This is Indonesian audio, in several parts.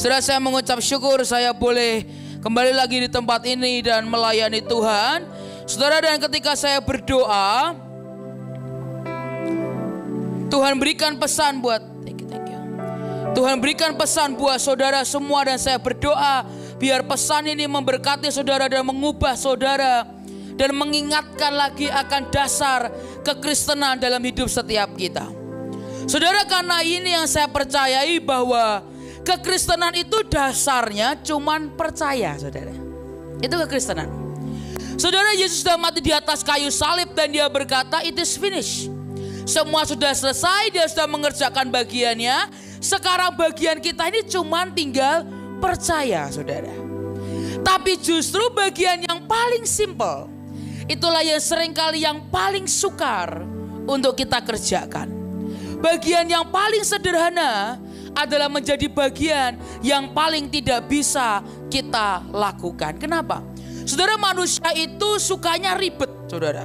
Setelah saya mengucap syukur saya boleh kembali lagi di tempat ini dan melayani Tuhan. Saudara, dan ketika saya berdoa, Tuhan berikan pesan buat Tuhan berikan pesan buat saudara semua, dan saya berdoa biar pesan ini memberkati saudara dan mengubah saudara dan mengingatkan lagi akan dasar kekristenan dalam hidup setiap kita. Saudara, karena ini yang saya percayai bahwa kekristenan itu dasarnya cuman percaya, saudara. Itu kekristenan. Saudara, Yesus sudah mati di atas kayu salib dan dia berkata, "It is finished." Semua sudah selesai, dia sudah mengerjakan bagiannya. Sekarang bagian kita ini cuman tinggal percaya, saudara. Tapi justru bagian yang paling simple, itulah yang seringkali yang paling sukar untuk kita kerjakan. Bagian yang paling sederhana adalah menjadi bagian yang paling tidak bisa kita lakukan. Kenapa? Saudara, manusia itu sukanya ribet, saudara.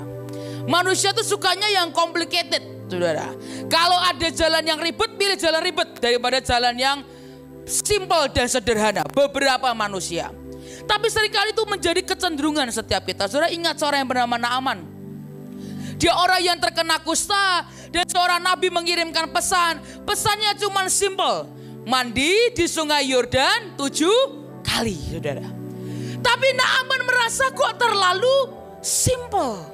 Manusia itu sukanya yang complicated, saudara. Kalau ada jalan yang ribet, pilih jalan ribet daripada jalan yang simple dan sederhana. Beberapa manusia. Tapi seringkali itu menjadi kecenderungan setiap kita. Saudara, ingat seorang yang bernama Naaman. Dia orang yang terkena kusta dan seorang nabi mengirimkan pesan. Pesannya cuma simple. Mandi di sungai Yordan 7 kali, saudara. Tapi Naaman merasa kok terlalu simple.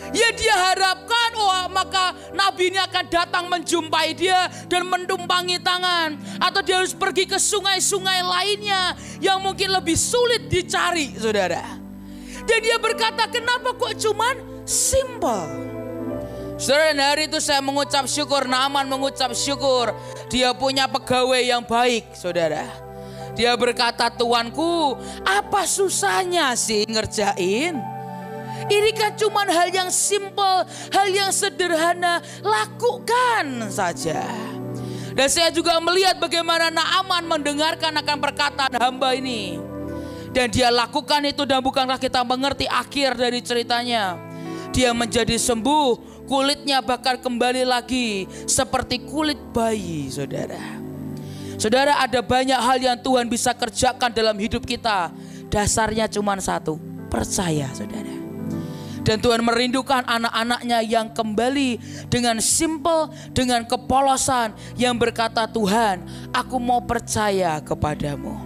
Ya, dia harapkan maka nabi ini akan datang menjumpai dia dan mentumpangi tangan. Atau dia harus pergi ke sungai-sungai lainnya yang mungkin lebih sulit dicari, saudara. Dan dia berkata, kenapa kok cuman simple? Saudara, dan hari itu saya mengucap syukur, Naaman mengucap syukur. Dia punya pegawai yang baik, saudara. Dia berkata, "Tuanku, apa susahnya sih ngerjain? Ini kan cuma hal yang simple, hal yang sederhana, lakukan saja." Dan saya juga melihat bagaimana Naaman mendengarkan akan perkataan hamba ini. Dan dia lakukan itu, dan bukankah kita mengerti akhir dari ceritanya? Dia menjadi sembuh, kulitnya bahkan kembali lagi seperti kulit bayi, saudara. Saudara, ada banyak hal yang Tuhan bisa kerjakan dalam hidup kita. Dasarnya cuma satu, percaya, saudara. Dan Tuhan merindukan anak-anaknya yang kembali dengan simple, dengan kepolosan, yang berkata, "Tuhan, aku mau percaya kepadamu."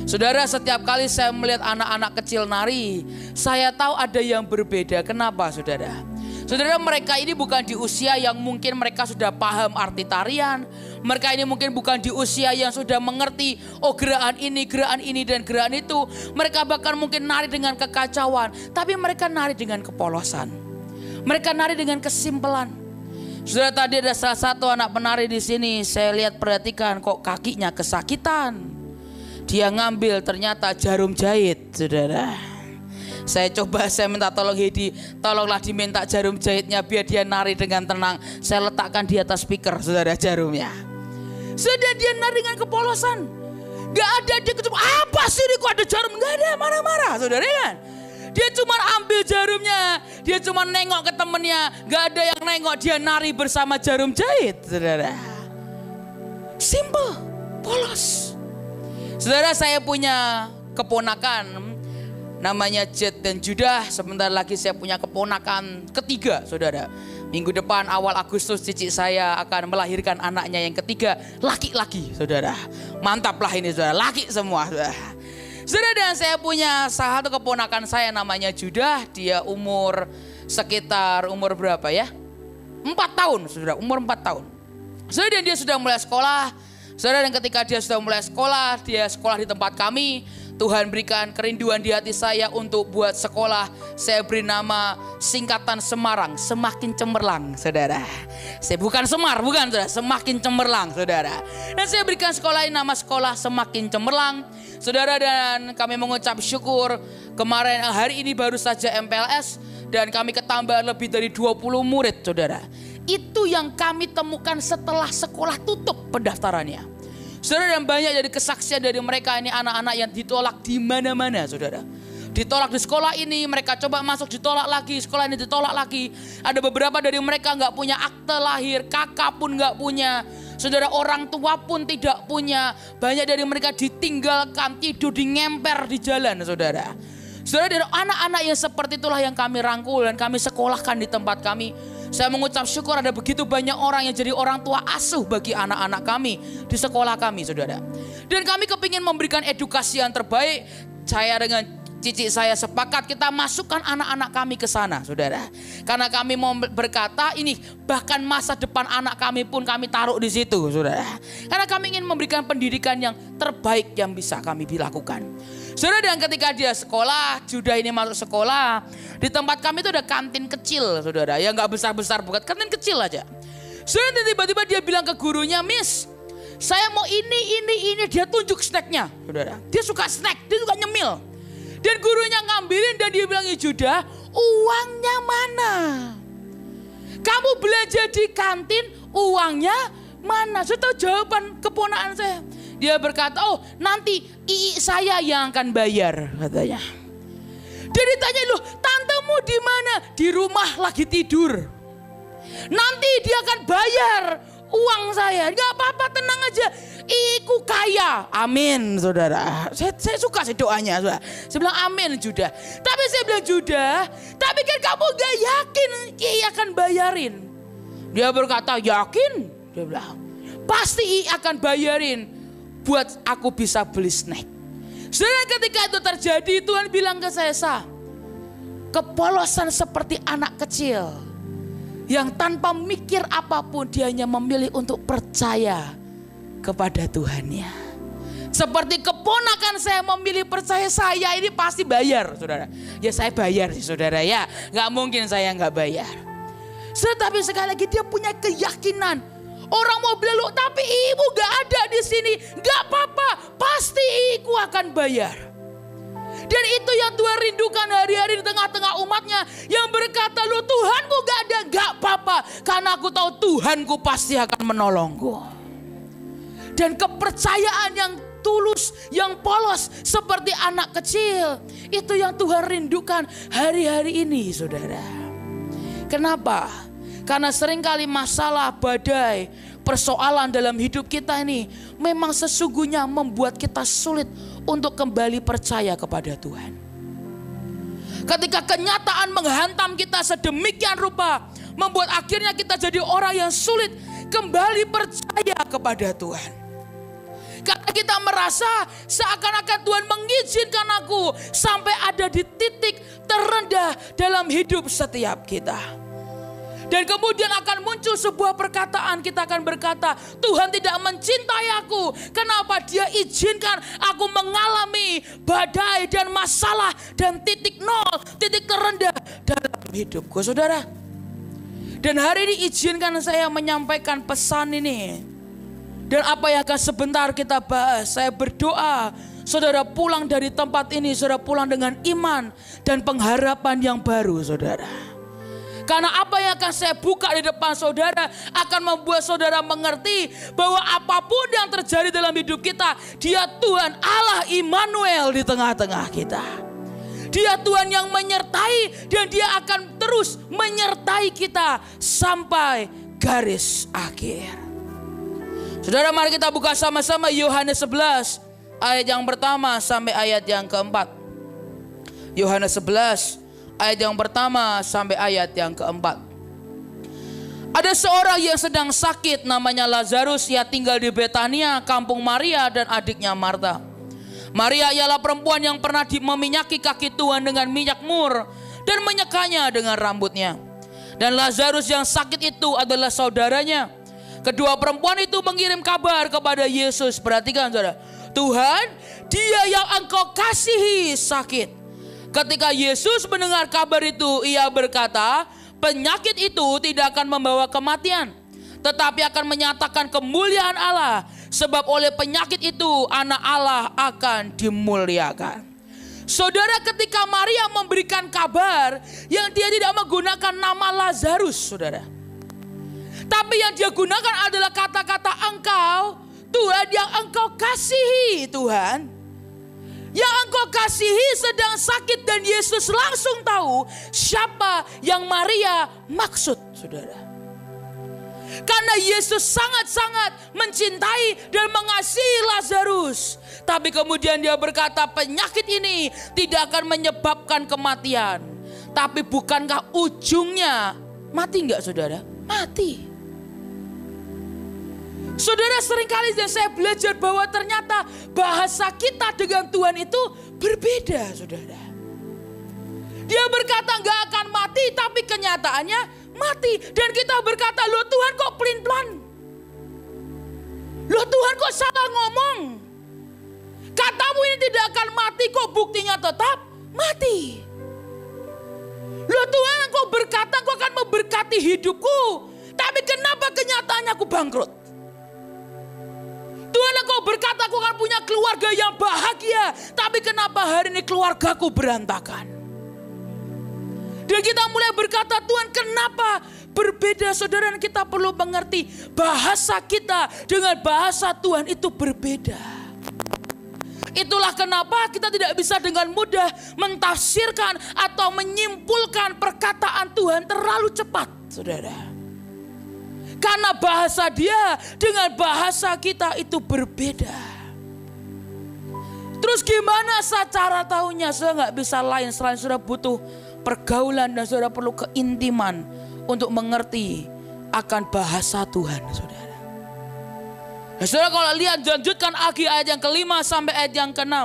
Saudara, setiap kali saya melihat anak-anak kecil nari, saya tahu ada yang berbeda. Kenapa, saudara? Saudara, mereka ini bukan di usia yang mungkin mereka sudah paham arti tarian. Mereka ini mungkin bukan di usia yang sudah mengerti, gerakan ini dan gerakan itu. Mereka bahkan mungkin nari dengan kekacauan, tapi mereka nari dengan kepolosan. Mereka nari dengan kesimpelan. Saudara, tadi ada salah satu anak penari di sini, saya lihat, perhatikan, kok kakinya kesakitan. Dia ngambil ternyata jarum jahit, saudara. Saya minta tolong Hedi, tolonglah diminta jarum jahitnya biar dia nari dengan tenang. Saya letakkan di atas speaker, saudara, jarumnya. Sudah, dia nari dengan kepolosan. Gak ada dia cuma, apa sih ini kok ada jarum? Gak ada, marah-marah, saudara, kan? Dia cuma ambil jarumnya, dia cuma nengok ke temennya. Gak ada yang nengok, dia nari bersama jarum jahit, saudara. Simple, polos. Saudara, saya punya keponakan namanya Jet dan Judah. Sebentar lagi saya punya keponakan ketiga, saudara. Minggu depan awal Agustus cici saya akan melahirkan anaknya yang ketiga, laki-laki, saudara. Mantaplah ini, saudara, laki semua, saudara. Saudara, dan saya punya salah satu keponakan saya namanya Judah. Dia sekitar umur berapa ya? 4 tahun, saudara, umur 4 tahun. Saudara, dan dia sudah mulai sekolah. Saudara, dan ketika dia sudah mulai sekolah, dia sekolah di tempat kami. Tuhan berikan kerinduan di hati saya untuk buat sekolah. Saya beri nama singkatan Semarang, semakin cemerlang, saudara. Saya bukan Semar, bukan, saudara, semakin cemerlang, saudara. Dan saya berikan sekolah ini nama sekolah semakin cemerlang, saudara. Dan kami mengucap syukur, kemarin hari ini baru saja MPLS dan kami ketambahan lebih dari 20 murid, saudara. Itu yang kami temukan setelah sekolah tutup pendaftarannya. Saudara, dan banyak dari kesaksian dari mereka ini anak-anak yang ditolak di mana-mana, saudara. Ditolak di sekolah ini, mereka coba masuk ditolak lagi, sekolah ini ditolak lagi. Ada beberapa dari mereka nggak punya akte lahir, kakak pun nggak punya, saudara, orang tua pun tidak punya. Banyak dari mereka ditinggalkan, tidur di ngemper di jalan, saudara. Saudara, dari anak-anak yang seperti itulah yang kami rangkul dan kami sekolahkan di tempat kami. Saya mengucap syukur ada begitu banyak orang yang jadi orang tua asuh bagi anak-anak kami di sekolah kami, saudara. Dan kami kepingin memberikan edukasi yang terbaik. Saya dengan cici saya sepakat kita masukkan anak-anak kami ke sana, saudara. Karena kami mau berkata ini bahkan masa depan anak kami pun kami taruh di situ, saudara. Karena kami ingin memberikan pendidikan yang terbaik yang bisa kami lakukan. Saudara, dan ketika dia sekolah, Judah ini masuk sekolah, di tempat kami itu ada kantin kecil, saudara. Ya nggak besar-besar, bukan, kantin kecil aja. Saudara, tiba-tiba dia bilang ke gurunya, Miss, saya mau ini. Dia tunjuk snacknya, saudara. Dia suka snack, dia suka nyemil. Dan gurunya ngambilin dan dia bilang, Judah, uangnya mana? Kamu belajar di kantin, uangnya mana? Saya tahu jawaban keponakan saya. Dia berkata, oh nanti ii saya yang akan bayar, katanya. Dia ditanya, loh tantemu di mana? Di rumah lagi tidur. Nanti dia akan bayar uang saya. Gak apa-apa, tenang aja. Iku kaya. Amin, saudara. Saya suka sih doanya, saudara. Saya bilang amin, Judah. Tapi saya bilang, Judah, tapi kan kamu gak yakin ii akan bayarin. Dia berkata, yakin. Dia bilang, pasti ii akan bayarin buat aku bisa beli snack. Saudara, ketika itu terjadi, Tuhan bilang ke saya, Sa, kepolosan seperti anak kecil yang tanpa mikir apapun dia hanya memilih untuk percaya kepada Tuhannya. Seperti keponakan saya memilih percaya, saya ini pasti bayar, saudara. Ya saya bayar sih, saudara, ya. Gak mungkin saya gak bayar. Tetapi sekali lagi dia punya keyakinan. Orang mau bilang, tapi ibu gak ada di sini. Gak apa-apa, pasti ibu akan bayar. Dan itu yang Tuhan rindukan hari-hari di tengah-tengah umatnya. Yang berkata, lu Tuhanku gak ada. Gak apa-apa, karena aku tahu Tuhanku pasti akan menolongku. Dan kepercayaan yang tulus, yang polos seperti anak kecil. Itu yang Tuhan rindukan hari-hari ini, saudara. Kenapa? Karena seringkali masalah, badai, persoalan dalam hidup kita ini memang sesungguhnya membuat kita sulit untuk kembali percaya kepada Tuhan. Ketika kenyataan menghantam kita sedemikian rupa, membuat akhirnya kita jadi orang yang sulit kembali percaya kepada Tuhan. Karena kita merasa seakan-akan Tuhan mengizinkan aku sampai ada di titik terendah dalam hidup setiap kita. Dan kemudian akan muncul sebuah perkataan, kita akan berkata, Tuhan tidak mencintai aku. Kenapa dia izinkan aku mengalami badai dan masalah dan titik nol, titik terendah dalam hidupku, saudara. Dan hari ini izinkan saya menyampaikan pesan ini. Dan apa yang akan sebentar kita bahas, saya berdoa saudara pulang dari tempat ini, saudara pulang dengan iman dan pengharapan yang baru, saudara. Karena apa yang akan saya buka di depan saudara akan membuat saudara mengerti bahwa apapun yang terjadi dalam hidup kita, Dia Tuhan Allah Immanuel di tengah-tengah kita. Dia Tuhan yang menyertai dan Dia akan terus menyertai kita sampai garis akhir. Saudara, mari kita buka sama-sama Yohanes 11 ayat yang pertama sampai ayat yang keempat. Yohanes 11 ayat yang pertama sampai ayat yang keempat. Ada seorang yang sedang sakit namanya Lazarus. Ia tinggal di Betania, kampung Maria dan adiknya Marta. Maria ialah perempuan yang pernah meminyaki kaki Tuhan dengan minyak mur dan menyekanya dengan rambutnya. Dan Lazarus yang sakit itu adalah saudaranya. Kedua perempuan itu mengirim kabar kepada Yesus. Perhatikan saudara, Tuhan, dia yang engkau kasihi sakit. Ketika Yesus mendengar kabar itu, ia berkata, penyakit itu tidak akan membawa kematian, tetapi akan menyatakan kemuliaan Allah. Sebab oleh penyakit itu anak Allah akan dimuliakan. Saudara, ketika Maria memberikan kabar, yang dia tidak menggunakan nama Lazarus, saudara. Tapi yang dia gunakan adalah kata-kata engkau, Tuhan yang engkau kasihi, Tuhan. Yang engkau engkau kasihi sedang sakit, dan Yesus langsung tahu siapa yang Maria maksud, saudara. Karena Yesus sangat-sangat mencintai dan mengasihi Lazarus. Tapi kemudian dia berkata, penyakit ini tidak akan menyebabkan kematian. Tapi bukankah ujungnya mati enggak, saudara? Mati. Saudara, seringkali saya belajar bahwa ternyata bahasa kita dengan Tuhan itu berbeda, saudara. Dia berkata enggak akan mati, tapi kenyataannya mati. Dan kita berkata, loh Tuhan kok pelin-pelan? Loh Tuhan kok salah ngomong? Katamu ini tidak akan mati, kok buktinya tetap mati? Loh Tuhan, engkau berkata engkau akan memberkati hidupku, tapi kenapa kenyataannya aku bangkrut? Tuhan, engkau berkata aku akan punya keluarga yang bahagia, tapi kenapa hari ini keluargaku berantakan? Dan kita mulai berkata, Tuhan kenapa berbeda, saudara? Kita perlu mengerti bahasa kita dengan bahasa Tuhan itu berbeda. Itulah kenapa kita tidak bisa dengan mudah mentafsirkan atau menyimpulkan perkataan Tuhan terlalu cepat, saudara. Karena bahasa dia dengan bahasa kita itu berbeda. Terus gimana cara tahunya? Saudara nggak bisa lain selain saudara butuh pergaulan, dan saudara perlu keintiman untuk mengerti akan bahasa Tuhan, saudara. Nah, saudara kalau lihat, lanjutkan lagi ayat yang ke-5 sampai ayat yang ke-6.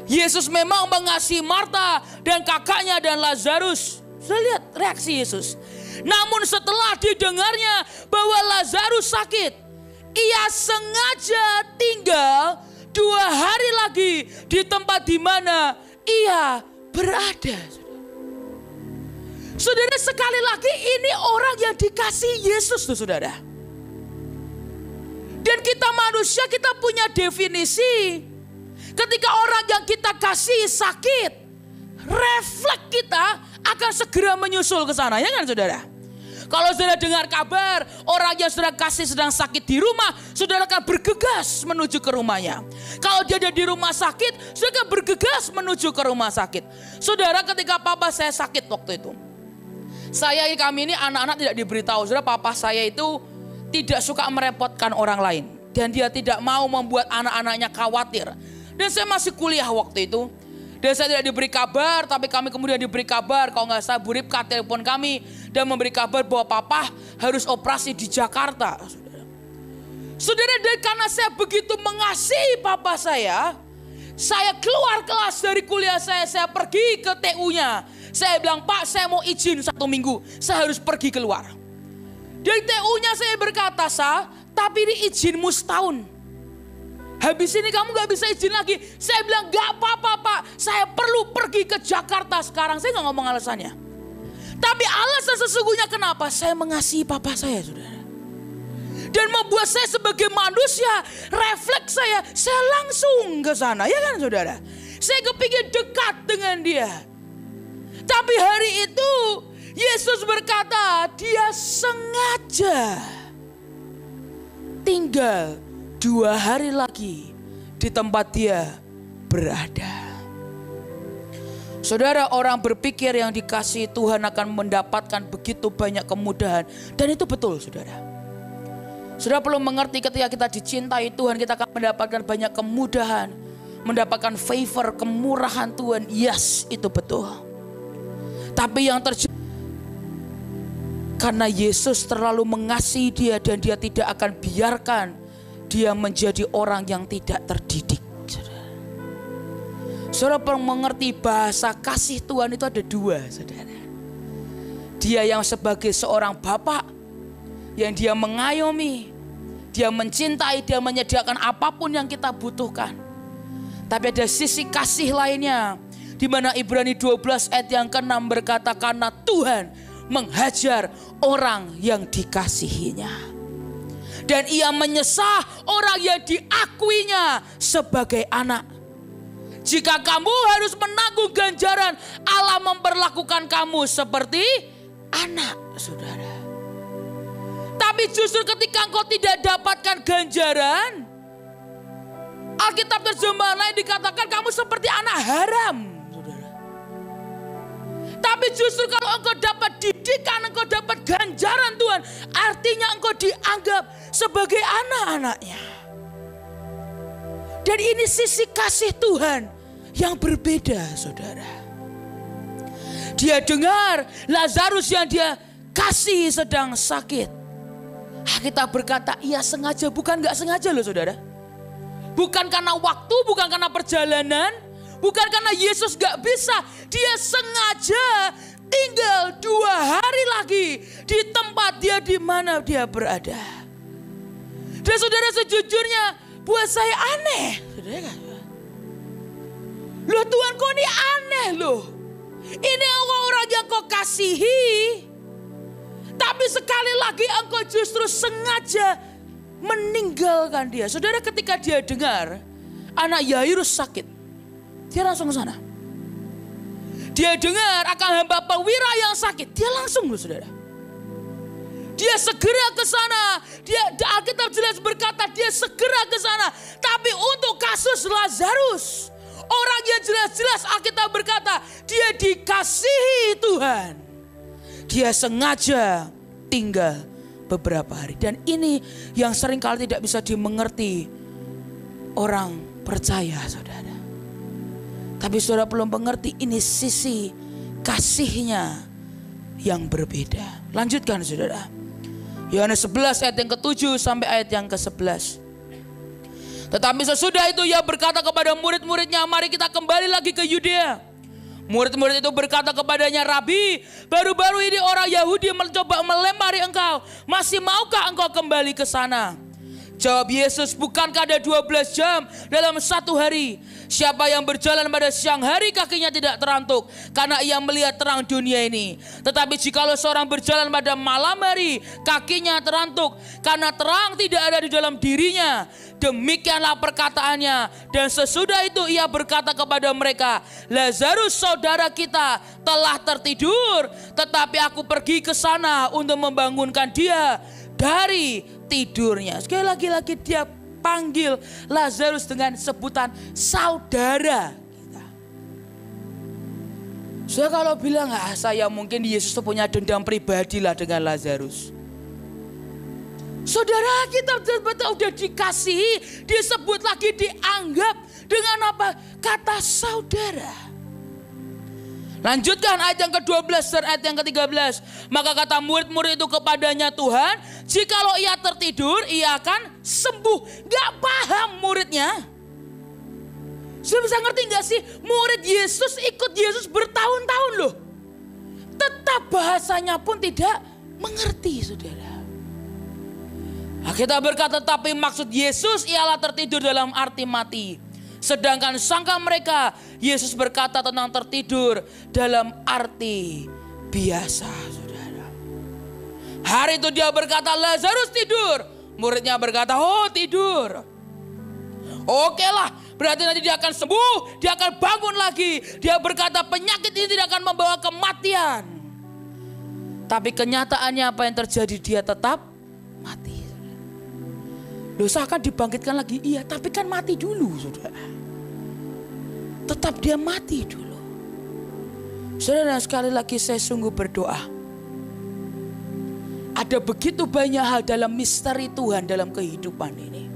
Yesus memang mengasihi Marta dan kakaknya dan Lazarus. Saudara lihat reaksi Yesus. Namun setelah didengarnya bahwa Lazarus sakit, ia sengaja tinggal 2 hari lagi di tempat di mana ia berada. Saudara, sekali lagi ini orang yang dikasihi Yesus tuh, saudara. Dan kita manusia, kita punya definisi. Ketika orang yang kita kasih sakit, refleks kita akan segera menyusul ke sana, ya kan saudara? Kalau saudara dengar kabar orang yang saudara kasih sedang sakit di rumah, saudara akan bergegas menuju ke rumahnya. Kalau dia ada di rumah sakit, saudara akan bergegas menuju ke rumah sakit. Saudara, ketika papa saya sakit waktu itu, kami ini anak-anak tidak diberitahu. Saudara, papa saya itu tidak suka merepotkan orang lain, dan dia tidak mau membuat anak-anaknya khawatir. Dan saya masih kuliah waktu itu. Dan saya tidak diberi kabar, tapi kami kemudian diberi kabar. Kalau nggak salah, Bu Ripka telepon kami dan memberi kabar bahwa papa harus operasi di Jakarta. Saudara, dan karena saya begitu mengasihi papa saya keluar kelas dari kuliah saya pergi ke TU-nya. Saya bilang, Pak, saya mau izin 1 minggu, saya harus pergi keluar. Dari TU-nya saya berkata, tapi ini izinmu setahun. Habis ini kamu gak bisa izin lagi. Saya bilang, gak apa-apa Pak, saya perlu pergi ke Jakarta sekarang. Saya gak ngomong alasannya. Tapi alasan sesungguhnya kenapa? Saya mengasihi papa saya, saudara. Dan membuat saya sebagai manusia, refleks saya langsung ke sana, ya kan saudara? Saya kepingin dekat dengan dia. Tapi hari itu Yesus berkata, dia sengaja tinggal 2 hari lagi di tempat dia berada. Saudara, orang berpikir yang dikasihi Tuhan akan mendapatkan begitu banyak kemudahan. Dan itu betul, saudara. Saudara perlu mengerti, ketika kita dicintai Tuhan, kita akan mendapatkan banyak kemudahan. Mendapatkan favor, kemurahan Tuhan. Yes, itu betul. Tapi yang terjadi, karena Yesus terlalu mengasihi dia, dan dia tidak akan biarkan dia menjadi orang yang tidak terdidik. Saudara perlu mengerti bahasa kasih Tuhan itu ada 2, saudara. Dia yang sebagai seorang bapak, yang dia mengayomi, dia mencintai, dia menyediakan apapun yang kita butuhkan. Tapi ada sisi kasih lainnya, di mana Ibrani 12 ayat yang ke-6 berkata, karena Tuhan menghajar orang yang dikasihinya. Dan ia menyesah orang yang diakuinya sebagai anak. Jika kamu harus menanggung ganjaran, Allah memperlakukan kamu seperti anak, saudara. Tapi justru ketika engkau tidak dapatkan ganjaran, Alkitab terjemahan lain dikatakan kamu seperti anak haram, saudara. Tapi justru kalau engkau dapat didikan, engkau dapat ganjaran Tuhan, artinya engkau dianggap sebagai anak-anaknya. Dan ini sisi kasih Tuhan yang berbeda, saudara. Dia dengar Lazarus yang dia kasih sedang sakit. Alkitab berkata ia sengaja, bukan gak sengaja loh saudara. Bukan karena waktu, bukan karena perjalanan, bukan karena Yesus gak bisa. Dia sengaja tinggal 2 hari lagi di tempat dia di mana dia berada. Dan saudara, sejujurnya buat saya aneh. Saudara, loh Tuhan, kok ini aneh loh. Ini orang yang kau kasihi, tapi sekali lagi engkau justru sengaja meninggalkan dia. Saudara, ketika dia dengar anak Yairus sakit, dia langsung ke sana. Dia dengar akan hamba perwira yang sakit, dia langsung loh saudara. Dia segera ke sana. Alkitab jelas berkata dia segera ke sana. Tapi untuk kasus Lazarus, orang yang jelas-jelas Alkitab berkata dia dikasihi Tuhan, dia sengaja tinggal beberapa hari. Dan ini yang seringkali tidak bisa dimengerti orang percaya, saudara. Tapi saudara perlu mengerti, ini sisi kasihnya yang berbeda. Lanjutkan saudara. Yohanes 11 ayat yang ke-7 sampai ayat yang ke-11. Tetapi sesudah itu ia berkata kepada murid-muridnya, mari kita kembali lagi ke Yudea. Murid-murid itu berkata kepadanya, Rabi, baru-baru ini orang Yahudi mencoba melempari engkau. Masih maukah engkau kembali ke sana? Jawab Yesus, bukankah ada 12 jam dalam satu hari? Siapa yang berjalan pada siang hari kakinya tidak terantuk, karena ia melihat terang dunia ini. Tetapi jikalau seorang berjalan pada malam hari, kakinya terantuk, karena terang tidak ada di dalam dirinya. Demikianlah perkataannya. Dan sesudah itu ia berkata kepada mereka, Lazarus saudara kita telah tertidur, tetapi aku pergi ke sana untuk membangunkan dia dari tidurnya. Sekali lagi dia panggil Lazarus dengan sebutan saudara kita. Saya kalau bilang, saya mungkin Yesus punya dendam pribadi lah dengan Lazarus. Saudara kita betul-betul udah dikasihi, disebut lagi, dianggap dengan apa? Kata saudara. Lanjutkan ayat yang ke-12 dan ayat yang ke-13. Maka kata murid-murid itu kepadanya, Tuhan, jikalau ia tertidur, ia akan sembuh. Gak paham muridnya. Sudah bisa ngerti gak sih? Murid Yesus ikut Yesus bertahun-tahun loh. Tetap bahasanya pun tidak mengerti, saudara. Kita berkata, tapi maksud Yesus ialah tertidur dalam arti mati. Sedangkan sangka mereka, Yesus berkata tentang tertidur dalam arti biasa, saudara. Hari itu dia berkata, Lazarus tidur. Muridnya berkata, oh tidur. Oke lah, berarti nanti dia akan sembuh, dia akan bangun lagi. Dia berkata penyakit ini tidak akan membawa kematian. Tapi kenyataannya apa yang terjadi? Dia tetap mati. Dosa akan dibangkitkan lagi, iya, tapi kan mati dulu, saudara. Tetap dia mati dulu. Saudara, sekali lagi saya sungguh berdoa. Ada begitu banyak hal dalam misteri Tuhan dalam kehidupan ini.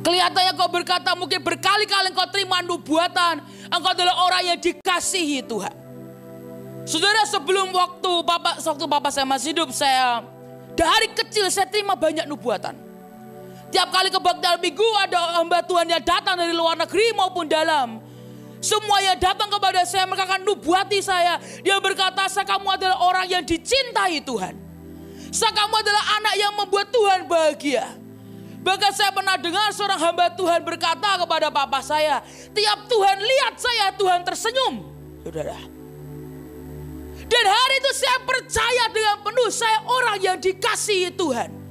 Kelihatannya kau berkata, mungkin berkali-kali kau terima nubuatan, engkau adalah orang yang dikasihi Tuhan. Saudara, sebelum waktu Bapak saya masih hidup, dari kecil saya terima banyak nubuatan. Tiap kali kebaktian minggu ada hamba Tuhan yang datang dari luar negeri maupun dalam. Semua yang datang kepada saya, mereka akan nubuati saya. Dia berkata, kamu adalah orang yang dicintai Tuhan. Kamu adalah anak yang membuat Tuhan bahagia. Bahkan saya pernah dengar seorang hamba Tuhan berkata kepada papa saya, tiap Tuhan lihat saya, Tuhan tersenyum. Saudara. Dan hari itu saya percaya dengan penuh, saya orang yang dikasihi Tuhan.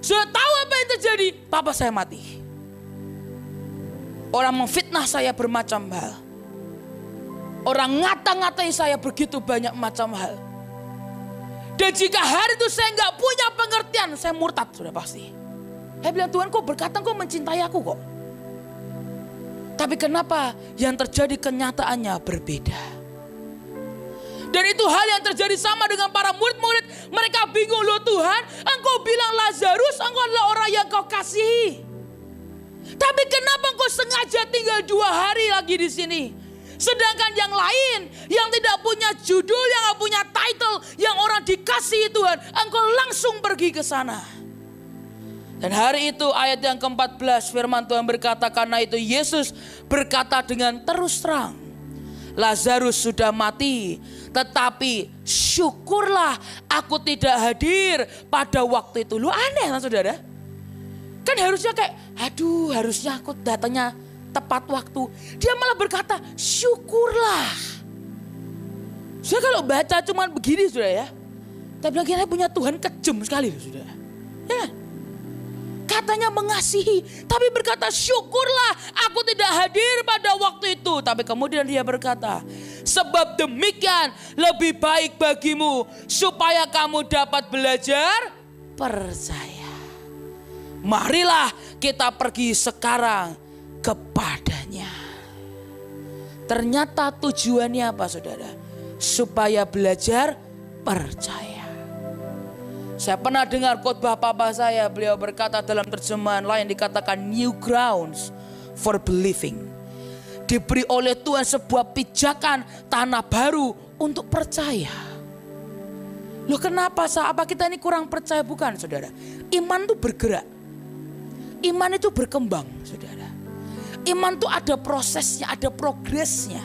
Sudah tahu apa yang terjadi? Papa saya mati. Orang memfitnah saya bermacam hal. Orang ngata-ngatai saya begitu banyak macam hal. Dan jika hari itu saya nggak punya pengertian, saya murtad sudah pasti. Saya bilang, Tuhan kok berkata kok mencintai aku kok. Tapi kenapa yang terjadi kenyataannya berbeda? Dan itu hal yang terjadi sama dengan para murid-murid. Mereka bingung, loh Tuhan, Engkau bilang Lazarus, Engkau adalah orang yang Kau kasihi. Tapi kenapa Engkau sengaja tinggal 2 hari lagi di sini? Sedangkan yang lain yang tidak punya judul, yang tidak punya title, yang orang dikasihi Tuhan, Engkau langsung pergi ke sana. Dan hari itu ayat yang ke-14 firman Tuhan berkata, karena itu Yesus berkata dengan terus terang, Lazarus sudah mati, tetapi syukurlah aku tidak hadir pada waktu itu. Lu aneh kan saudara? Kan harusnya kayak, aduh harusnya aku datangnya tepat waktu. Dia malah berkata, syukurlah. Saya kalau baca cuman begini saudara ya. Tapi bilang kita punya Tuhan kejam sekali saudara. Ya. Katanya mengasihi, tapi berkata syukurlah aku tidak hadir pada waktu itu. Tapi kemudian dia berkata, sebab demikian lebih baik bagimu supaya kamu dapat belajar percaya. Marilah kita pergi sekarang kepadanya. Ternyata tujuannya apa saudara? Supaya belajar percaya. Saya pernah dengar khotbah papa saya, beliau berkata dalam terjemahan lain dikatakan new grounds for believing. Diberi oleh Tuhan sebuah pijakan tanah baru untuk percaya. Loh kenapa? Apa kita ini kurang percaya? Bukan saudara. Iman itu bergerak. Iman itu berkembang saudara. Iman itu ada prosesnya, ada progresnya.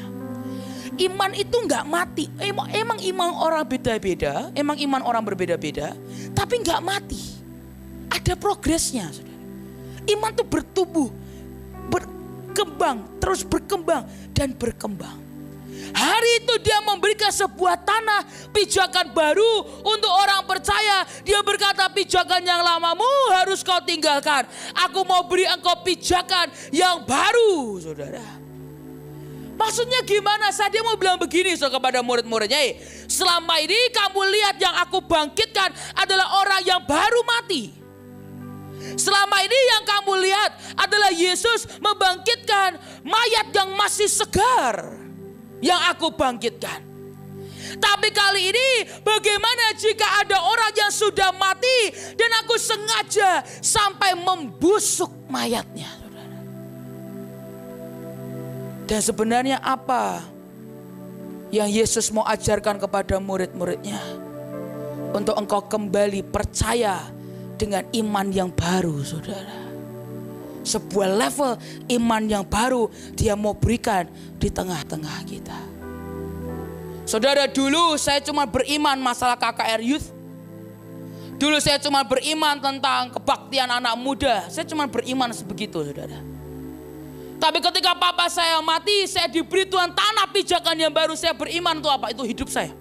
Iman itu nggak mati. Emang iman orang beda-beda, emang iman orang berbeda-beda, tapi nggak mati. Ada progresnya, saudara. Iman itu bertumbuh, berkembang, terus berkembang dan berkembang. Hari itu dia memberikan sebuah tanah pijakan baru untuk orang percaya. Dia berkata, pijakan yang lamamu harus kau tinggalkan. Aku mau beri engkau pijakan yang baru, saudara. Maksudnya gimana? Dia mau bilang begini kepada murid-muridnya. Selama ini kamu lihat yang aku bangkitkan adalah orang yang baru mati. Selama ini yang kamu lihat adalah Yesus membangkitkan mayat yang masih segar. Yang aku bangkitkan. Tapi kali ini bagaimana jika ada orang yang sudah mati dan aku sengaja sampai membusuk mayatnya. Dan sebenarnya apa yang Yesus mau ajarkan kepada murid-muridnya? Untuk engkau kembali percaya dengan iman yang baru saudara. Sebuah level iman yang baru dia mau berikan di tengah-tengah kita. Saudara, dulu saya cuma beriman masalah KKR Youth. Dulu saya cuma beriman tentang kebaktian anak muda. Saya cuma beriman sebegitu saudara. Tapi ketika papa saya mati, saya diberi Tuhan tanah pijakan yang baru. Saya beriman itu apa? Itu hidup saya.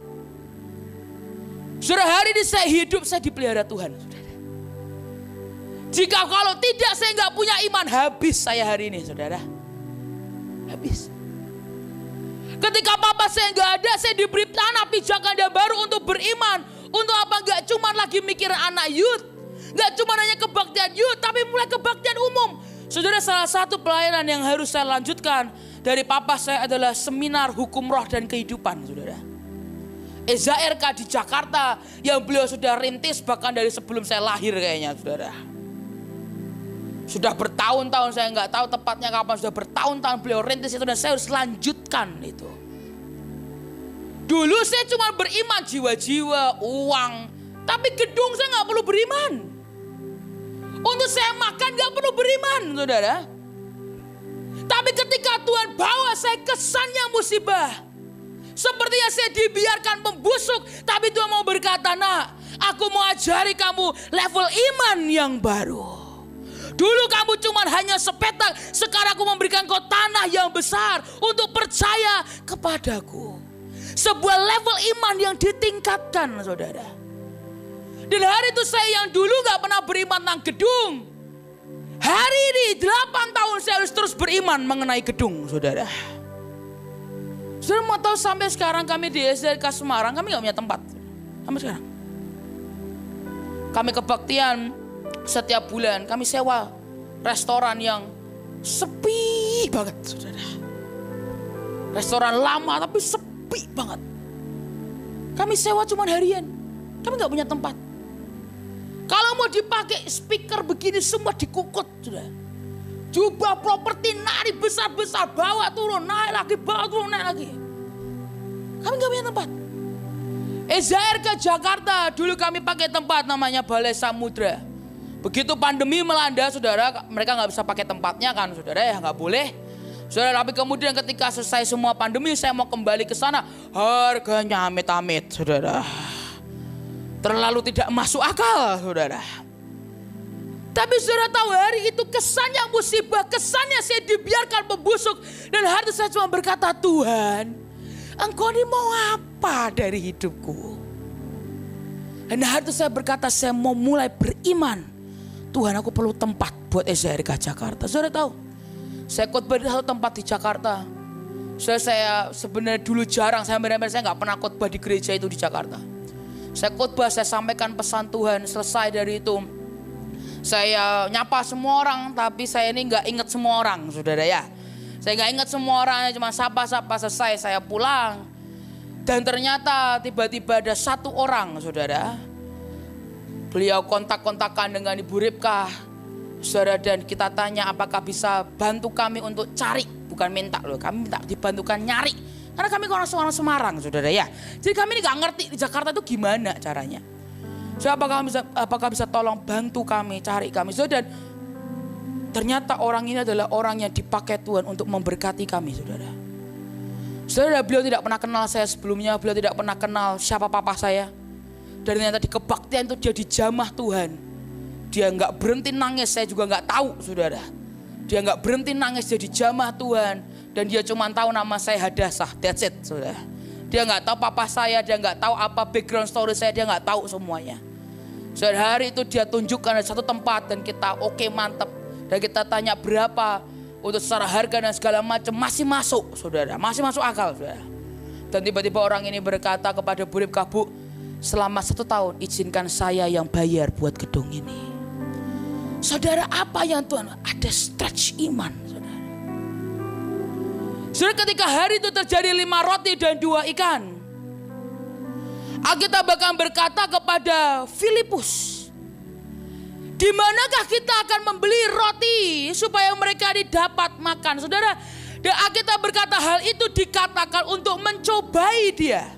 Saudara, hari ini saya hidup, saya dipelihara Tuhan. Saudara. Jika kalau tidak saya nggak punya iman, habis saya hari ini saudara. Habis. Ketika papa saya nggak ada, saya diberi tanah pijakan yang baru untuk beriman. Untuk apa? Nggak cuma lagi mikir anak youth. Nggak cuma hanya kebaktian youth, tapi mulai kebaktian umum. Saudara, salah satu pelayanan yang harus saya lanjutkan dari papa saya adalah seminar hukum roh dan kehidupan, saudara. EZRK di Jakarta yang beliau sudah rintis bahkan dari sebelum saya lahir kayaknya, saudara. Sudah bertahun-tahun, saya nggak tahu tepatnya kapan, sudah bertahun-tahun beliau rintis itu dan saya harus lanjutkan itu. Dulu saya cuma beriman jiwa-jiwa, uang, tapi gedung saya nggak perlu beriman. Untuk saya makan gak perlu beriman saudara. Tapi ketika Tuhan bawa saya kesan yang musibah, sepertinya saya dibiarkan membusuk. Tapi Tuhan mau berkata, nak, aku mau ajari kamu level iman yang baru. Dulu kamu cuma hanya sepetak, sekarang aku memberikan kau tanah yang besar untuk percaya kepadaku. Sebuah level iman yang ditingkatkan saudara. Dan hari itu saya yang dulu gak pernah beriman tentang gedung. Hari ini 8 tahun saya harus terus beriman mengenai gedung saudara. Saudara mau tahu sampai sekarang kami di SDK Semarang kami gak punya tempat. Sampai sekarang. Kami kebaktian setiap bulan kami sewa restoran yang Sepi banget saudara. Restoran lama tapi sepi banget. Kami sewa cuma harian. Kami gak punya tempat. Kalau mau dipakai speaker begini semua dikukut sudah. Jubah properti nari besar-besar, bawa turun, naik lagi, bawa turun, naik lagi. Kami gak punya tempat. Ezair ke Jakarta, dulu kami pakai tempat namanya Balai Samudra. Begitu pandemi melanda saudara, mereka gak bisa pakai tempatnya kan saudara, ya gak boleh. Saudara, tapi kemudian ketika selesai semua pandemi, saya mau kembali ke sana, harganya amit-amit saudara. Terlalu tidak masuk akal saudara. Tapi saudara tahu hari itu kesannya musibah, kesannya saya dibiarkan membusuk. Dan hati saya cuma berkata, Tuhan, Engkau ini mau apa dari hidupku? Dan hati saya berkata, saya mau mulai beriman. Tuhan, aku perlu tempat buat Ezair ke Jakarta. Saudara tahu, saya khotbah di satu tempat di Jakarta. Saya sebenarnya dulu jarang, saya nggak pernah khotbah di gereja itu di Jakarta. Saya khotbah, saya sampaikan pesan Tuhan, selesai dari itu saya nyapa semua orang, tapi saya ini nggak ingat semua orang, saudara ya. Saya nggak ingat semua orang, cuma sapa-sapa selesai saya pulang. Dan ternyata tiba-tiba ada satu orang, saudara. Beliau kontak-kontakan dengan Ibu Ripka, saudara, dan kita tanya apakah bisa bantu kami untuk cari, bukan minta loh, kami minta dibantukan nyari. Karena kami orang Semarang, saudara ya. Jadi kami ini nggak ngerti di Jakarta itu gimana caranya. So, apakah bisa tolong bantu kami, cari kami. So, dan ternyata orang ini adalah orang yang dipakai Tuhan untuk memberkati kami, saudara. Saudara, beliau tidak pernah kenal saya sebelumnya, beliau tidak pernah kenal siapa papa saya. Dan ternyata di kebaktian itu dia dijamah Tuhan. Dia nggak berhenti nangis, saya juga nggak tahu, saudara. Dia nggak berhenti nangis, dia dijamah Tuhan. Dan dia cuma tahu nama saya Hadasah, that's it, saudara. Dia nggak tahu papa saya, dia nggak tahu apa background story saya, dia nggak tahu semuanya. Saudara, hari itu dia tunjukkan ada satu tempat dan kita oke, mantap. Dan kita tanya berapa untuk secara harga dan segala macam, masih masuk saudara, masih masuk akal saudara. Dan tiba-tiba orang ini berkata kepada Bu Ripka, Bu, selama 1 tahun izinkan saya yang bayar buat gedung ini. Saudara, apa yang Tuhan, ada stretch iman saudara. Saudara, ketika hari itu terjadi 5 roti dan 2 ikan. Alkitab bahkan berkata kepada Filipus, di manakah kita akan membeli roti supaya mereka dapat makan? Saudara, dan Alkitab berkata hal itu dikatakan untuk mencobai dia.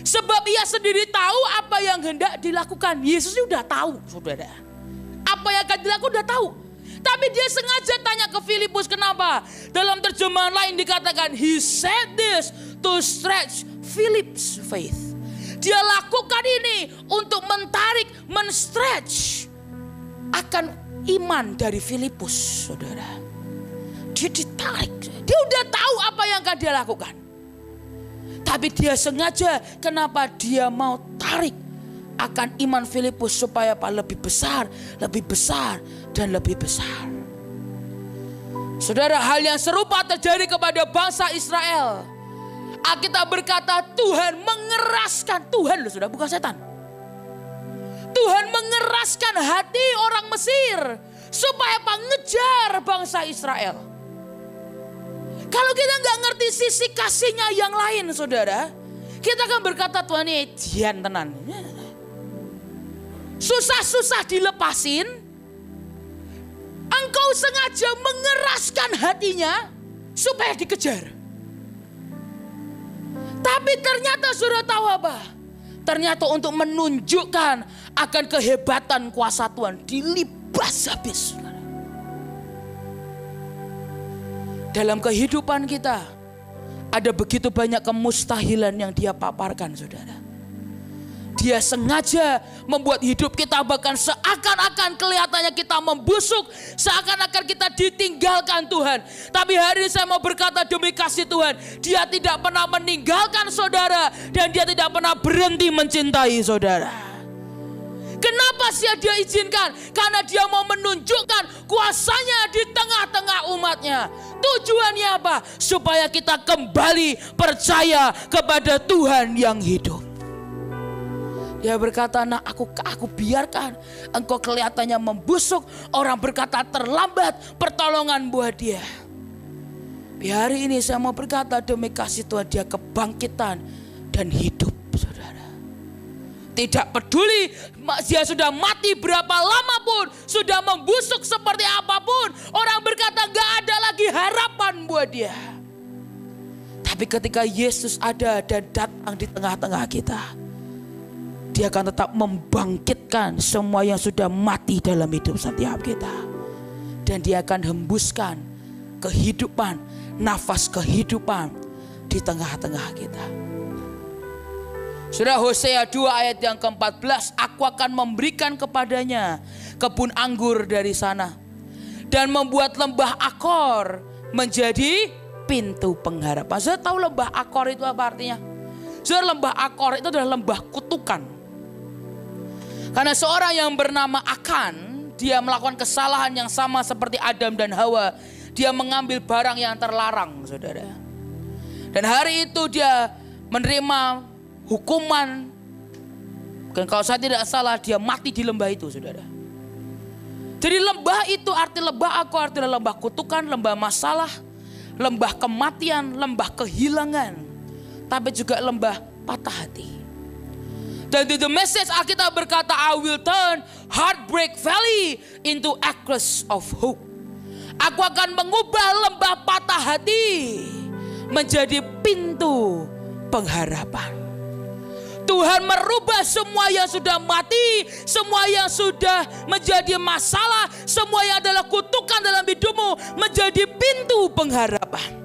Sebab ia sendiri tahu apa yang hendak dilakukan. Yesus sudah tahu, saudara. Apa yang akan dilakukan sudah tahu. Tapi dia sengaja tanya ke Filipus, kenapa? Dalam terjemahan lain dikatakan, he said this to stretch Philip's faith. Dia lakukan ini untuk mentarik, men-stretch akan iman dari Filipus, saudara. Dia ditarik, dia udah tahu apa yang akan dia lakukan. Tapi dia sengaja, kenapa dia mau tarik akan iman Filipus supaya apa? Lebih besar, dan lebih besar. Saudara, hal yang serupa terjadi kepada bangsa Israel. Alkitab berkata Tuhan mengeraskan, Tuhan loh sudah, bukan setan. Tuhan mengeraskan hati orang Mesir supaya apa? Ngejar bangsa Israel. Kalau kita nggak ngerti sisi kasihnya yang lain, saudara, kita akan berkata Tuhan ini jian tenan. Susah-susah dilepasin, engkau sengaja mengeraskan hatinya supaya dikejar. Tapi ternyata sudah tahu apa? Ternyata untuk menunjukkan akan kehebatan kuasa Tuhan dilibas habis. Dalam kehidupan kita ada begitu banyak kemustahilan yang dia paparkan, saudara. Dia sengaja membuat hidup kita bahkan seakan-akan kelihatannya kita membusuk, seakan-akan kita ditinggalkan Tuhan. Tapi hari ini saya mau berkata demi kasih Tuhan, dia tidak pernah meninggalkan saudara dan dia tidak pernah berhenti mencintai saudara. Kenapa sih dia izinkan? Karena dia mau menunjukkan kuasanya di tengah-tengah umatnya. Tujuannya apa? Supaya kita kembali percaya kepada Tuhan yang hidup. Dia berkata, nah aku biarkan engkau kelihatannya membusuk. Orang berkata terlambat pertolongan buat dia. Di hari ini saya mau berkata demi kasih Tuhan dia kebangkitan dan hidup, saudara. Tidak peduli dia sudah mati berapa lama pun, sudah membusuk seperti apapun. Orang berkata gak ada lagi harapan buat dia. Tapi ketika Yesus ada dan datang di tengah-tengah kita, dia akan tetap membangkitkan semua yang sudah mati dalam hidup setiap kita. Dan dia akan hembuskan kehidupan, nafas kehidupan di tengah-tengah kita. Surah Hosea 2 ayat yang ke-14, aku akan memberikan kepadanya kebun anggur dari sana dan membuat lembah Akor menjadi pintu pengharapan. Saya tahu lembah Akor itu apa artinya? Saudara, lembah Akor itu adalah lembah kutukan. Karena seorang yang bernama Akan, dia melakukan kesalahan yang sama seperti Adam dan Hawa. Dia mengambil barang yang terlarang, saudara. Dan hari itu dia menerima hukuman. Dan kalau saya tidak salah, dia mati di lembah itu, saudara. Jadi lembah itu arti lembah Akor adalah lembah kutukan, lembah masalah, lembah kematian, lembah kehilangan, tapi juga lembah patah hati. Dan di The Message Alkitab berkata, I will turn heartbreak valley into acres of hope. Aku akan mengubah lembah patah hati menjadi pintu pengharapan. Tuhan merubah semua yang sudah mati, semua yang sudah menjadi masalah, semua yang adalah kutukan dalam hidupmu menjadi pintu pengharapan.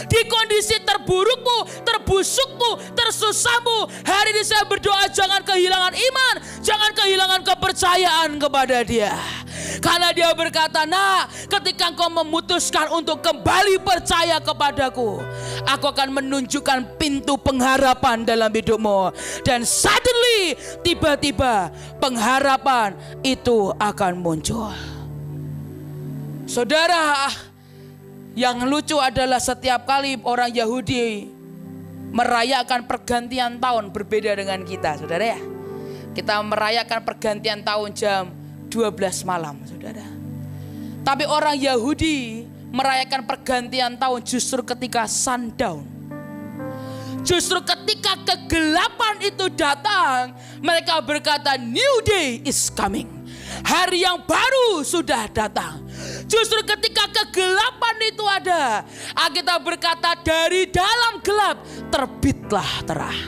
Di kondisi terburukmu, terbusukmu, tersusahmu, hari ini saya berdoa jangan kehilangan iman, jangan kehilangan kepercayaan kepada Dia. Karena Dia berkata, nah ketika engkau memutuskan untuk kembali percaya kepadaku, aku akan menunjukkan pintu pengharapan dalam hidupmu. Dan suddenly, tiba-tiba pengharapan itu akan muncul. Saudara, yang lucu adalah setiap kali orang Yahudi merayakan pergantian tahun berbeda dengan kita, saudara ya. Kita merayakan pergantian tahun jam 12 malam, saudara. Tapi orang Yahudi merayakan pergantian tahun justru ketika sundown. Justru ketika kegelapan itu datang, mereka berkata, New Day is coming. Hari yang baru sudah datang. Justru ketika kegelapan itu ada, Alkitab berkata dari dalam gelap terbitlah terang.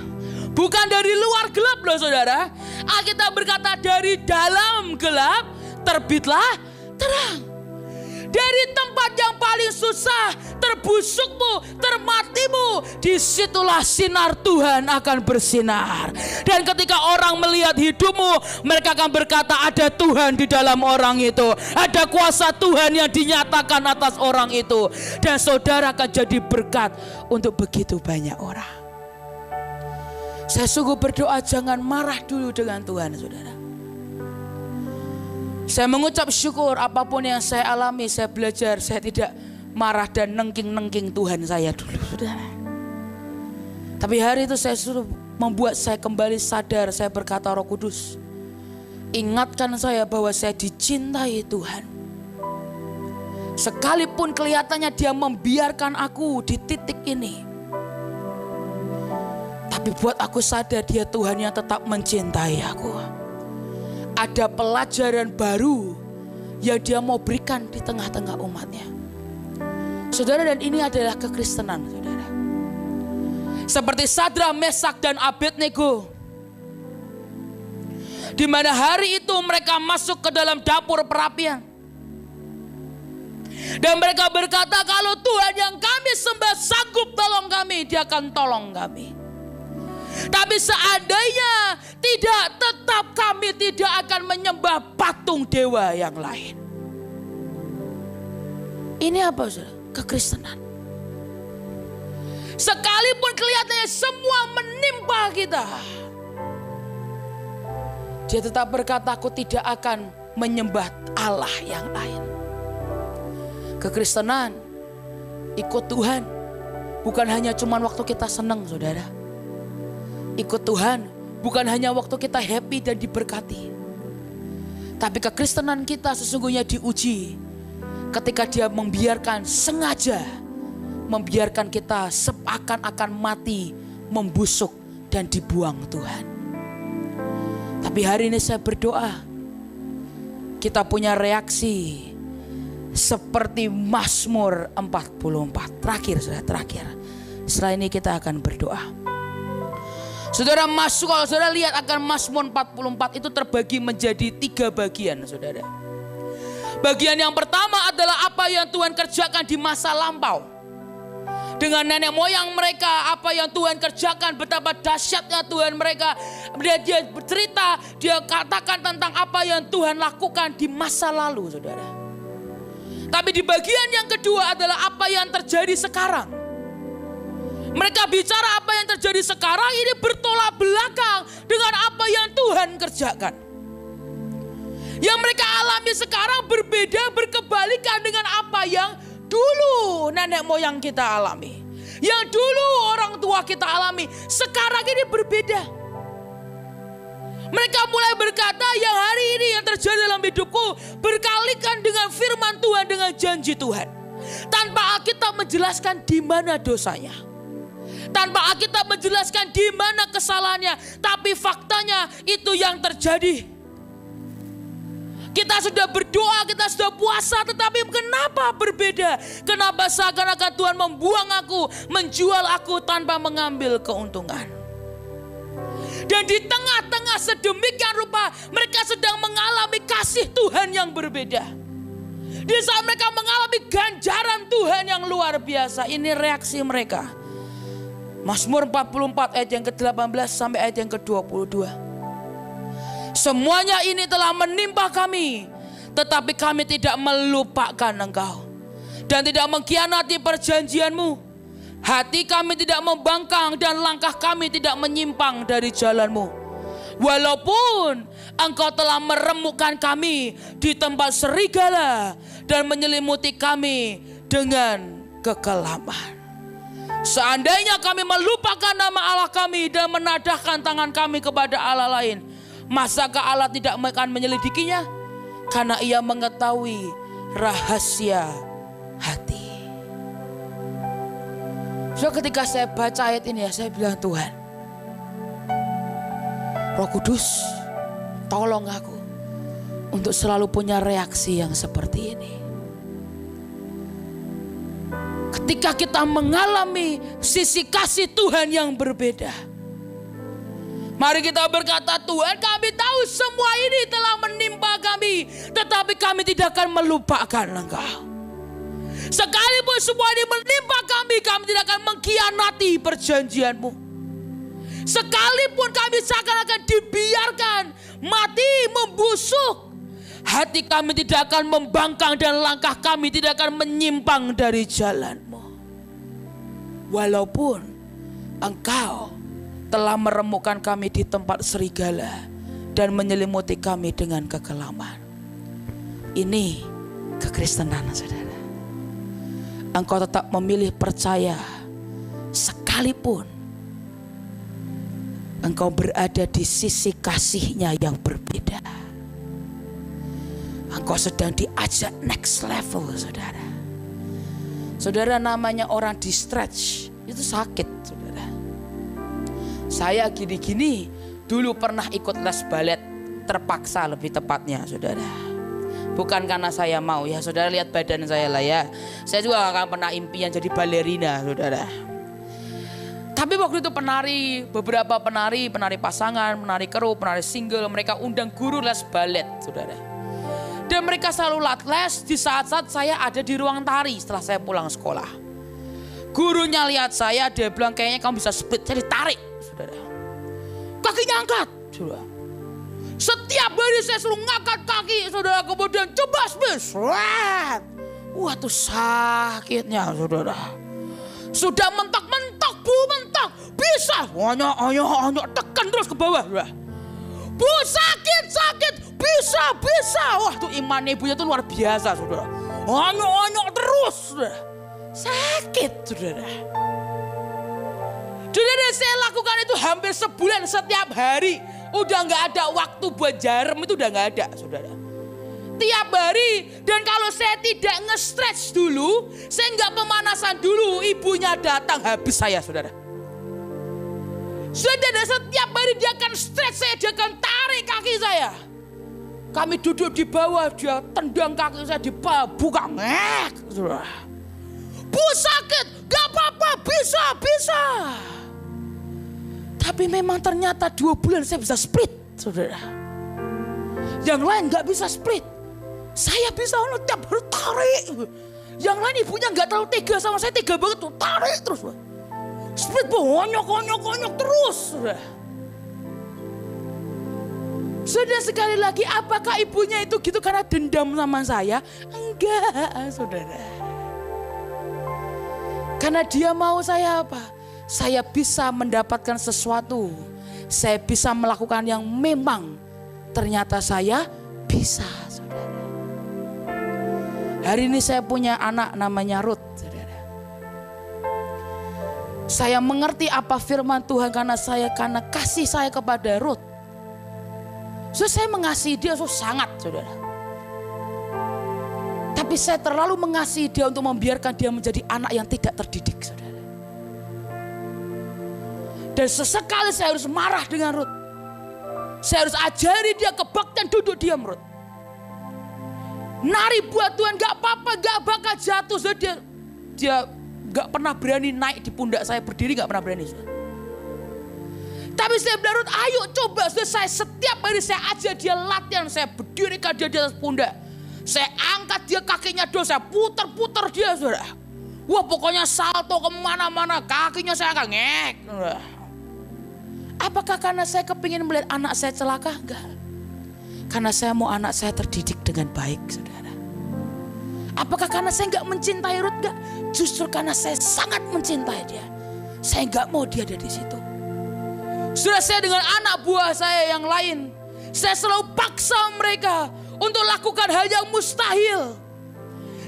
Bukan dari luar gelap loh, saudara. Alkitab berkata dari dalam gelap terbitlah terang. Dari tempat yang paling susah, terbusukmu, termatimu, disitulah sinar Tuhan akan bersinar. Dan ketika orang melihat hidupmu, mereka akan berkata ada Tuhan di dalam orang itu. Ada kuasa Tuhan yang dinyatakan atas orang itu. Dan saudara akan jadi berkat untuk begitu banyak orang. Saya sungguh berdoa jangan marah dulu dengan Tuhan, saudara. Saya mengucap syukur apapun yang saya alami, saya belajar, saya tidak marah dan nengking-nengking Tuhan saya dulu, saudara. Tapi hari itu saya suruh membuat saya kembali sadar, saya berkata Roh Kudus, ingatkan saya bahwa saya dicintai Tuhan. Sekalipun kelihatannya Dia membiarkan aku di titik ini, tapi buat aku sadar Dia Tuhan yang tetap mencintai aku. Ada pelajaran baru yang Dia mau berikan di tengah-tengah umatnya. Saudara, dan ini adalah kekristenan, saudara. Seperti Sadrak, Mesak, dan Abednego, di mana hari itu mereka masuk ke dalam dapur perapian. Dan mereka berkata, kalau Tuhan yang kami sembah sanggup tolong kami, Dia akan tolong kami. Tapi seandainya tidak, tetap kami tidak akan menyembah patung dewa yang lain. Ini apa, saudara? Kekristenan. Sekalipun kelihatannya semua menimpa kita, Dia tetap berkata, aku tidak akan menyembah Allah yang lain. Kekristenan, ikut Tuhan, bukan hanya cuma waktu kita senang, saudara. Ikut Tuhan bukan hanya waktu kita happy dan diberkati. Tapi kekristenan kita sesungguhnya diuji ketika Dia sengaja membiarkan kita seakan-akan mati, membusuk dan dibuang Tuhan. Tapi hari ini saya berdoa kita punya reaksi seperti Mazmur 44. Terakhir. Setelah ini kita akan berdoa. Saudara, kalau saudara lihat akan Mazmur 44 itu terbagi menjadi 3 bagian, saudara. Bagian yang pertama adalah apa yang Tuhan kerjakan di masa lampau. Dengan nenek moyang mereka, apa yang Tuhan kerjakan, betapa dahsyatnya Tuhan mereka. Dia bercerita, dia katakan tentang apa yang Tuhan lakukan di masa lalu, saudara. Tapi di bagian yang kedua adalah apa yang terjadi sekarang. Mereka bicara apa yang terjadi sekarang ini bertolak belakang dengan apa yang Tuhan kerjakan. Yang mereka alami sekarang berbeda, berkebalikan dengan apa yang dulu nenek moyang kita alami. Yang dulu orang tua kita alami, sekarang ini berbeda. Mereka mulai berkata yang hari ini yang terjadi dalam hidupku berkalikan dengan firman Tuhan, dengan janji Tuhan. Tanpa Alkitab menjelaskan di mana dosanya. Tanpa Alkitab menjelaskan di mana kesalahannya, tapi faktanya itu yang terjadi. Kita sudah berdoa, kita sudah puasa, tetapi kenapa berbeda? Kenapa seakan-akan Tuhan membuang aku, menjual aku tanpa mengambil keuntungan? Dan di tengah-tengah sedemikian rupa mereka sedang mengalami kasih Tuhan yang berbeda. Di saat mereka mengalami ganjaran Tuhan yang luar biasa, ini reaksi mereka. Mazmur 44 ayat yang ke-18 sampai ayat yang ke-22. Semuanya ini telah menimpa kami, tetapi kami tidak melupakan Engkau dan tidak mengkhianati perjanjian-Mu. Hati kami tidak membangkang dan langkah kami tidak menyimpang dari jalan-Mu. Walaupun Engkau telah meremukkan kami di tempat serigala dan menyelimuti kami dengan kekelaman. Seandainya kami melupakan nama Allah kami dan menadahkan tangan kami kepada Allah lain, masakah Allah tidak akan menyelidikinya? Karena Ia mengetahui rahasia hati. So ketika saya baca ayat ini saya bilang, Tuhan, Roh Kudus, tolong aku untuk selalu punya reaksi yang seperti ini. Ketika kita mengalami sisi kasih Tuhan yang berbeda, mari kita berkata, Tuhan, kami tahu semua ini telah menimpa kami, tetapi kami tidak akan melupakan Engkau. Sekalipun semua ini menimpa kami, kami tidak akan mengkhianati perjanjian-Mu. Sekalipun kami seakan-akan dibiarkan mati, membusuk, hati kami tidak akan membangkang dan langkah kami tidak akan menyimpang dari jalan-Mu. Walaupun Engkau telah meremukkan kami di tempat serigala dan menyelimuti kami dengan kekelaman. Ini kekristenan, saudara. Engkau tetap memilih percaya sekalipun engkau berada di sisi kasih-Nya yang berbeda. Engkau sedang diajak next level, saudara. Saudara, namanya orang di stretch itu sakit, saudara. Saya gini-gini dulu pernah ikut les balet, terpaksa lebih tepatnya, saudara. Bukan karena saya mau, ya saudara lihat badan saya lah ya. Saya juga gak akan pernah impian jadi balerina, saudara. Tapi waktu itu beberapa penari pasangan, penari keruh, penari single, mereka undang guru les balet, saudara. Dan mereka selalu les di saat-saat saya ada di ruang tari setelah saya pulang sekolah. Gurunya lihat saya, dia bilang kayaknya kamu bisa split, jadi tarik, saudara. Kakinya angkat, saudara. Setiap hari saya selalu ngangkat kaki, saudara. Kemudian coba split. Wah, tuh sakitnya, saudara. Sudah mentok-mentok, Bu, mentok. Bisa. Hanya tekan terus ke bawah, saudara. Bu, sakit. Bisa. Wah, tuh iman ibunya tuh luar biasa, saudara. Hanya terus, saudara. Sakit, saudara. Saudara, saya lakukan itu hampir sebulan setiap hari. Udah nggak ada waktu buat jarem, itu udah nggak ada, saudara. Tiap hari, dan kalau saya tidak nge-stretch dulu, saya nggak pemanasan dulu, ibunya datang habis saya, saudara. Saudara, setiap hari dia akan stretch saya, dia akan tarik kaki saya. Kami duduk di bawah, dia tendang kaki saya di bawah, buka ngek, saudara. Bu sakit, gak apa-apa, bisa. Tapi memang ternyata 2 bulan saya bisa split, saudara. Yang lain gak bisa split. Saya bisa tiap hari tarik. Yang lain ibunya gak terlalu tega sama saya, tega banget tuh, tarik terus. Split konyok terus. Sudah sekali lagi, apakah ibunya itu gitu karena dendam sama saya? Enggak, saudara. Karena dia mau saya apa? Saya bisa mendapatkan sesuatu. Saya bisa melakukan yang memang ternyata saya bisa, saudara. Hari ini saya punya anak namanya Ruth, saudara. Saya mengerti apa firman Tuhan karena kasih saya kepada Ruth. So, saya mengasihi dia sangat, saudara. Tapi saya terlalu mengasihi dia untuk membiarkan dia menjadi anak yang tidak terdidik, saudara. Dan sesekali saya harus marah dengan Ruth. Saya harus ajari dia kebaktian, duduk diam, Ruth. Nari buat Tuhan, gak apa-apa, gak bakal jatuh. So, dia gak pernah berani naik di pundak saya, berdiri gak pernah berani, saudara. Tapi saya bilang, Ruth, ayo coba. Saya setiap hari saya ajar dia latihan. Saya berdirikan dia di atas pundak. Saya angkat dia kakinya dulu, saya putar-putar dia, saudara. Wah, pokoknya salto kemana-mana, kakinya saya angkat, ngek. Apakah karena saya kepingin melihat anak saya celaka? Enggak. Karena saya mau anak saya terdidik dengan baik, saudara. Apakah karena saya enggak mencintai Ruth? Enggak. Justru karena saya sangat mencintai dia. Saya enggak mau dia ada di situ. Sudah saya dengan anak buah saya yang lain, saya selalu paksa mereka untuk lakukan hal yang mustahil.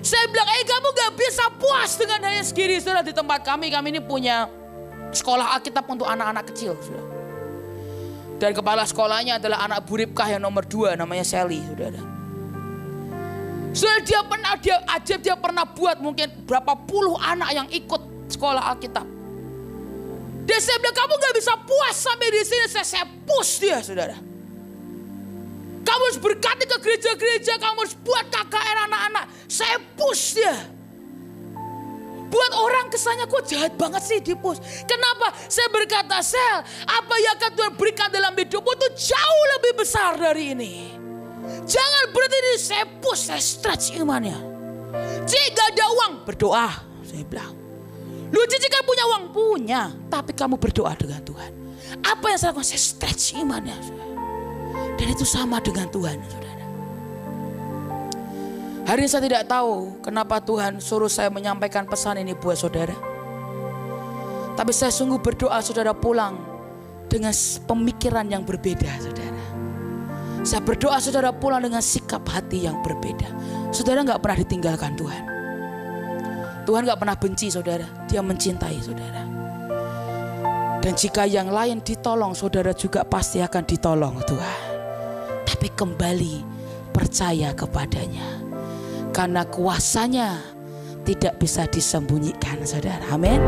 Saya bilang, kamu gak bisa puas dengan hanya segini. Saudara, di tempat kami ini punya sekolah Alkitab untuk anak-anak kecil, saudara. Dan kepala sekolahnya adalah anak Bu Ripkah yang nomor 2, namanya Sally, saudara. Saudara, dia pernah buat mungkin berapa puluh anak yang ikut sekolah Alkitab. Dan saya bilang, kamu gak bisa puas sampai di sini. Saya push dia, saudara. Kamu harus berkati ke gereja-gereja, kamu harus buat KKR anak-anak. Saya push dia. Buat orang kesannya kok jahat banget sih di push. Kenapa? Saya berkata, Sel, apa yang akan Tuhan berikan dalam hidupmu itu jauh lebih besar dari ini. Jangan berhenti di saya push, saya stretch imannya. Cik, gak ada uang, berdoa, saya bilang. Lu Cici kan punya uang? Punya. Tapi kamu berdoa dengan Tuhan. Apa yang saya lakukan? Saya stretch imannya. Dan itu sama dengan Tuhan, saudara. Hari ini saya tidak tahu kenapa Tuhan suruh saya menyampaikan pesan ini buat saudara. Tapi saya sungguh berdoa saudara pulang dengan pemikiran yang berbeda, saudara. Saya berdoa saudara pulang dengan sikap hati yang berbeda. Saudara gak pernah ditinggalkan Tuhan. Tuhan gak pernah benci saudara, dia mencintai saudara. Dan jika yang lain ditolong, saudara juga pasti akan ditolong Tuhan. Tapi kembali percaya kepadanya. Karena kuasanya tidak bisa disembunyikan saudara, amin.